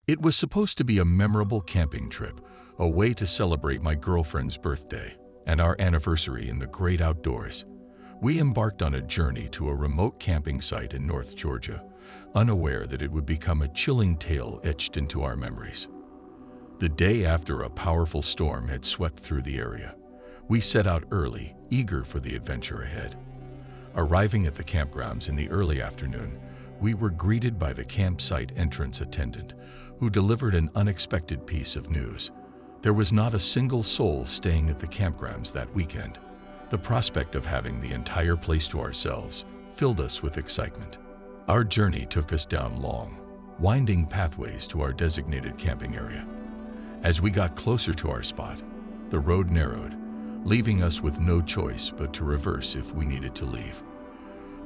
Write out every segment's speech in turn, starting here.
It was supposed to be a memorable camping trip, a way to celebrate my girlfriend's birthday and our anniversary in the great outdoors. We embarked on a journey to a remote camping site in North Georgia, unaware that it would become a chilling tale etched into our memories. The day after a powerful storm had swept through the area, we set out early, eager for the adventure ahead. Arriving at the campgrounds in the early afternoon, we were greeted by the campsite entrance attendant, who delivered an unexpected piece of news. There was not a single soul staying at the campgrounds that weekend. The prospect of having the entire place to ourselves filled us with excitement. Our journey took us down long, winding pathways to our designated camping area. As we got closer to our spot, the road narrowed, leaving us with no choice but to reverse if we needed to leave.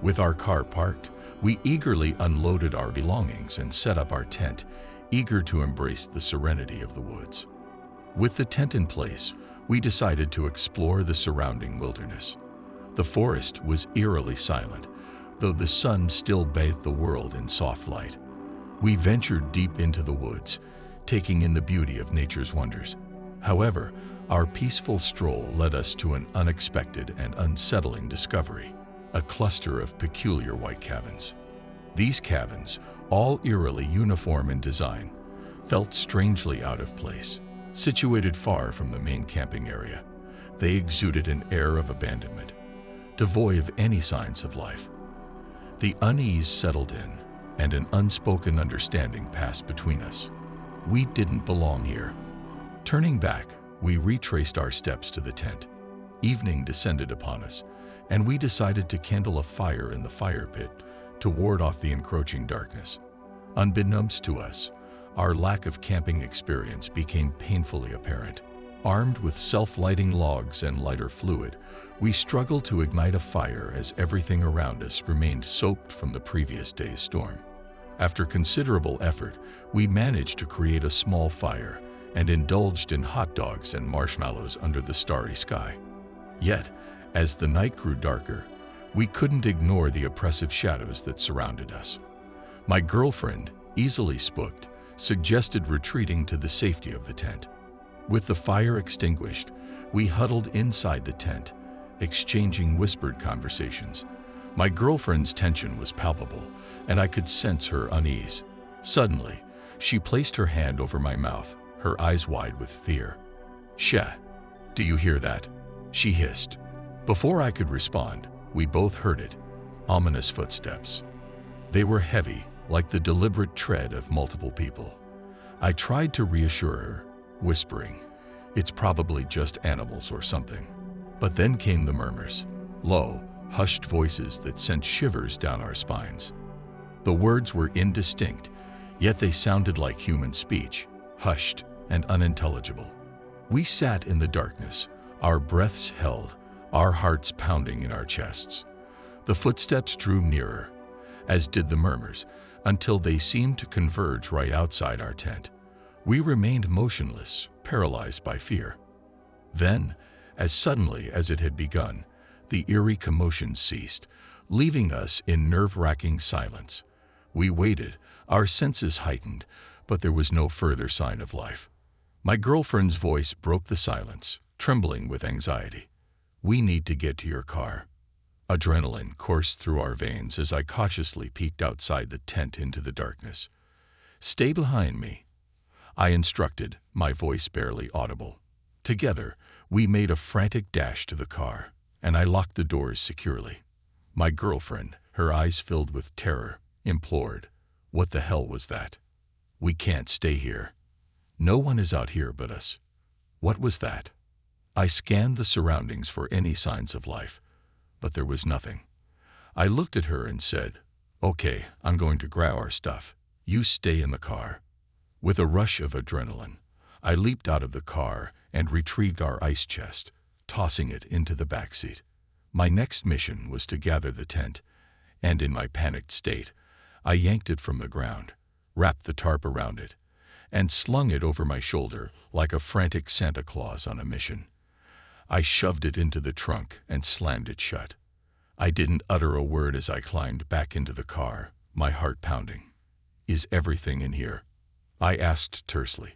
With our car parked, we eagerly unloaded our belongings and set up our tent, eager to embrace the serenity of the woods. With the tent in place, we decided to explore the surrounding wilderness. The forest was eerily silent, though the sun still bathed the world in soft light. We ventured deep into the woods, taking in the beauty of nature's wonders. However, our peaceful stroll led us to an unexpected and unsettling discovery: a cluster of peculiar white cabins. These cabins, all eerily uniform in design, felt strangely out of place. Situated far from the main camping area, they exuded an air of abandonment, devoid of any signs of life. The unease settled in, and an unspoken understanding passed between us. We didn't belong here. Turning back, we retraced our steps to the tent. Evening descended upon us, and we decided to kindle a fire in the fire pit to ward off the encroaching darkness. Unbeknownst to us, our lack of camping experience became painfully apparent. Armed with self-lighting logs and lighter fluid, we struggled to ignite a fire as everything around us remained soaked from the previous day's storm. After considerable effort, we managed to create a small fire and indulged in hot dogs and marshmallows under the starry sky. Yet, as the night grew darker, we couldn't ignore the oppressive shadows that surrounded us. My girlfriend, easily spooked, suggested retreating to the safety of the tent. With the fire extinguished, we huddled inside the tent, exchanging whispered conversations. My girlfriend's tension was palpable, and I could sense her unease. Suddenly, she placed her hand over my mouth, her eyes wide with fear. "Sheh, do you hear that?" she hissed. Before I could respond, we both heard it: ominous footsteps. They were heavy, like the deliberate tread of multiple people. I tried to reassure her, whispering, "It's probably just animals or something." But then came the murmurs, low, hushed voices that sent shivers down our spines. The words were indistinct, yet they sounded like human speech, hushed and unintelligible. We sat in the darkness, our breaths held, our hearts pounding in our chests. The footsteps drew nearer, as did the murmurs, until they seemed to converge right outside our tent. We remained motionless, paralyzed by fear. Then, as suddenly as it had begun, the eerie commotion ceased, leaving us in nerve-wracking silence. We waited, our senses heightened, but there was no further sign of life. My girlfriend's voice broke the silence, trembling with anxiety. "We need to get to your car." Adrenaline coursed through our veins as I cautiously peeked outside the tent into the darkness. "Stay behind me," I instructed, my voice barely audible. Together, we made a frantic dash to the car, and I locked the doors securely. My girlfriend, her eyes filled with terror, implored, "What the hell was that? We can't stay here. No one is out here but us." What was that? I scanned the surroundings for any signs of life, but there was nothing. I looked at her and said, "Okay, I'm going to grab our stuff. You stay in the car." With a rush of adrenaline, I leaped out of the car and retrieved our ice chest, tossing it into the back seat. My next mission was to gather the tent, and in my panicked state, I yanked it from the ground, wrapped the tarp around it, and slung it over my shoulder like a frantic Santa Claus on a mission. I shoved it into the trunk and slammed it shut. I didn't utter a word as I climbed back into the car, my heart pounding. "Is everything in here?" I asked tersely.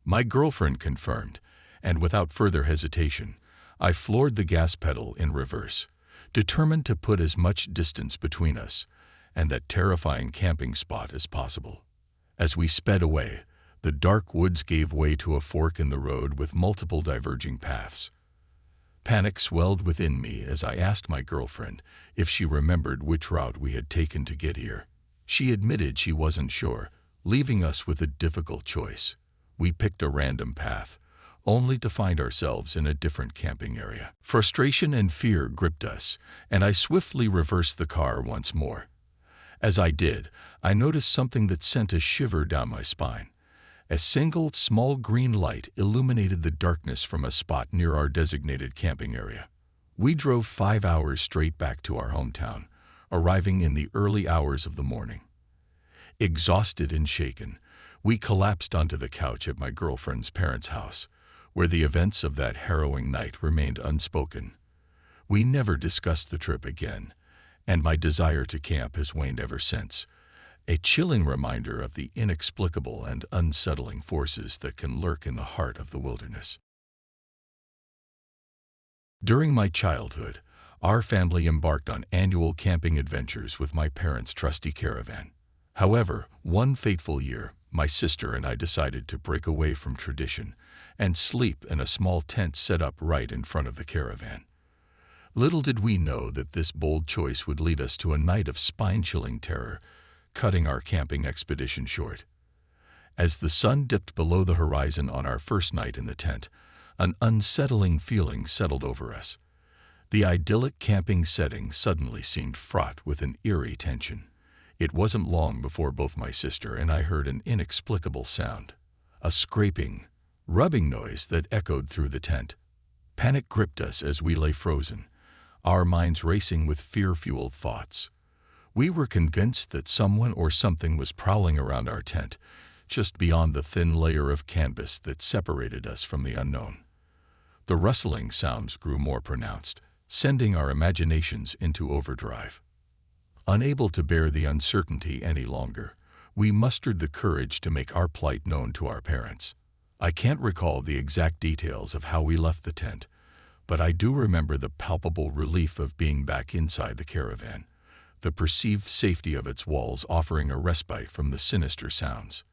My girlfriend confirmed, and without further hesitation, I floored the gas pedal in reverse, determined to put as much distance between us and that terrifying camping spot as possible. As we sped away, the dark woods gave way to a fork in the road with multiple diverging paths. Panic swelled within me as I asked my girlfriend if she remembered which route we had taken to get here. She admitted she wasn't sure, leaving us with a difficult choice. We picked a random path, only to find ourselves in a different camping area. Frustration and fear gripped us, and I swiftly reversed the car once more. As I did, I noticed something that sent a shiver down my spine. A single small green light illuminated the darkness from a spot near our designated camping area. We drove 5 hours straight back to our hometown, arriving in the early hours of the morning. Exhausted and shaken, we collapsed onto the couch at my girlfriend's parents' house, where the events of that harrowing night remained unspoken. We never discussed the trip again, and my desire to camp has waned ever since, a chilling reminder of the inexplicable and unsettling forces that can lurk in the heart of the wilderness. During my childhood, our family embarked on annual camping adventures with my parents' trusty caravan. However, one fateful year, my sister and I decided to break away from tradition and sleep in a small tent set up right in front of the caravan. Little did we know that this bold choice would lead us to a night of spine-chilling terror, cutting our camping expedition short. As the sun dipped below the horizon on our first night in the tent, an unsettling feeling settled over us. The idyllic camping setting suddenly seemed fraught with an eerie tension. It wasn't long before both my sister and I heard an inexplicable sound, a scraping, rubbing noise that echoed through the tent. Panic gripped us as we lay frozen, our minds racing with fear-fueled thoughts. We were convinced that someone or something was prowling around our tent, just beyond the thin layer of canvas that separated us from the unknown. The rustling sounds grew more pronounced, sending our imaginations into overdrive. Unable to bear the uncertainty any longer, we mustered the courage to make our plight known to our parents. I can't recall the exact details of how we left the tent, but I do remember the palpable relief of being back inside the caravan, the perceived safety of its walls offering a respite from the sinister sounds.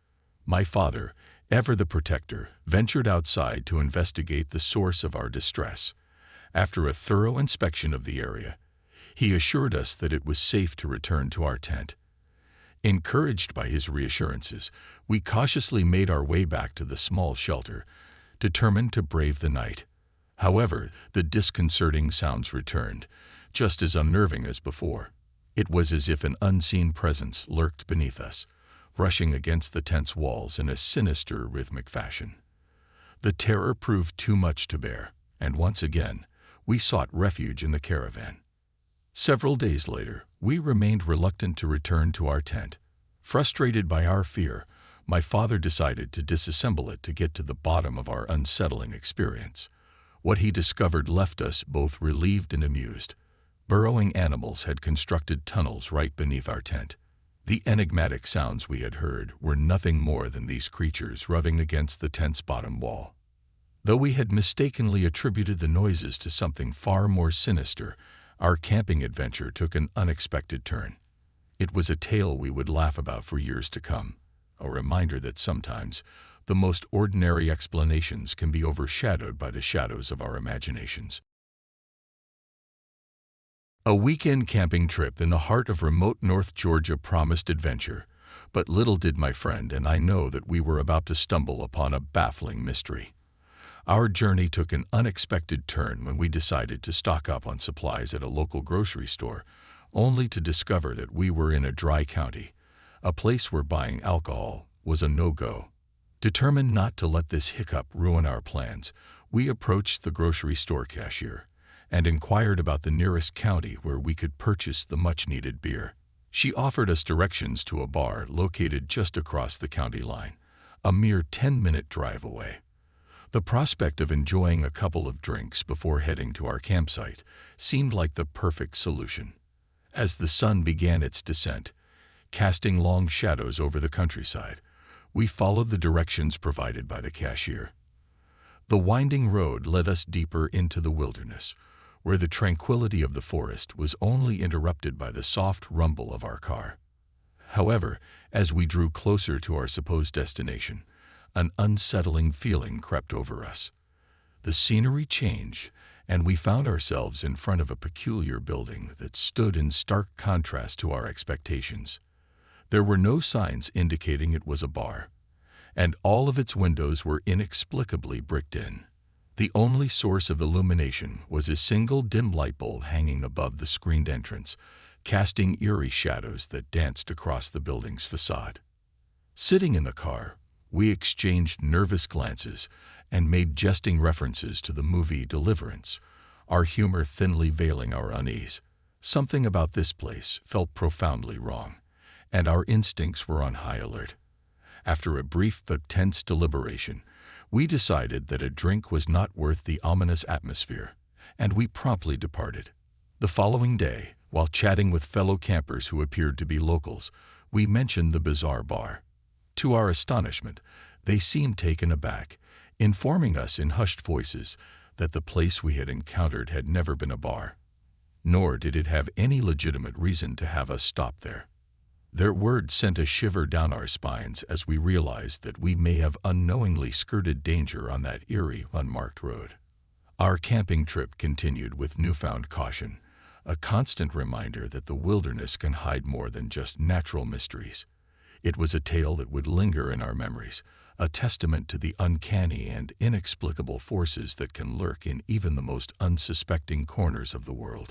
My father, ever the protector, ventured outside to investigate the source of our distress. After a thorough inspection of the area, he assured us that it was safe to return to our tent. Encouraged by his reassurances, we cautiously made our way back to the small shelter, determined to brave the night. However, the disconcerting sounds returned, just as unnerving as before. It was as if an unseen presence lurked beneath us, brushing against the tent's walls in a sinister, rhythmic fashion. The terror proved too much to bear, and once again, we sought refuge in the caravan. Several days later, we remained reluctant to return to our tent. Frustrated by our fear, my father decided to disassemble it to get to the bottom of our unsettling experience. What he discovered left us both relieved and amused. Burrowing animals had constructed tunnels right beneath our tent. The enigmatic sounds we had heard were nothing more than these creatures rubbing against the tent's bottom wall. Though we had mistakenly attributed the noises to something far more sinister, our camping adventure took an unexpected turn. It was a tale we would laugh about for years to come, a reminder that sometimes the most ordinary explanations can be overshadowed by the shadows of our imaginations. A weekend camping trip in the heart of remote North Georgia promised adventure, but little did my friend and I know that we were about to stumble upon a baffling mystery. Our journey took an unexpected turn when we decided to stock up on supplies at a local grocery store, only to discover that we were in a dry county, a place where buying alcohol was a no-go. Determined not to let this hiccup ruin our plans, we approached the grocery store cashier and inquired about the nearest county where we could purchase the much-needed beer. She offered us directions to a bar located just across the county line, a mere 10-minute drive away. The prospect of enjoying a couple of drinks before heading to our campsite seemed like the perfect solution. As the sun began its descent, casting long shadows over the countryside, We followed the directions provided by the cashier. The winding road led us deeper into the wilderness, where the tranquility of the forest was only interrupted by the soft rumble of our car. However, as we drew closer to our supposed destination, an unsettling feeling crept over us. The scenery changed, and we found ourselves in front of a peculiar building that stood in stark contrast to our expectations. There were no signs indicating it was a bar, and all of its windows were inexplicably bricked in. The only source of illumination was a single dim light bulb hanging above the screened entrance, casting eerie shadows that danced across the building's facade. Sitting in the car, we exchanged nervous glances and made jesting references to the movie Deliverance, our humor thinly veiling our unease. Something about this place felt profoundly wrong, and our instincts were on high alert. After a brief but tense deliberation, we decided that a drink was not worth the ominous atmosphere, and we promptly departed. The following day, while chatting with fellow campers who appeared to be locals, we mentioned the bizarre bar. To our astonishment, they seemed taken aback, informing us in hushed voices that the place we had encountered had never been a bar, nor did it have any legitimate reason to have us stop there. Their words sent a shiver down our spines as we realized that we may have unknowingly skirted danger on that eerie, unmarked road. Our camping trip continued with newfound caution, a constant reminder that the wilderness can hide more than just natural mysteries. It was a tale that would linger in our memories, a testament to the uncanny and inexplicable forces that can lurk in even the most unsuspecting corners of the world.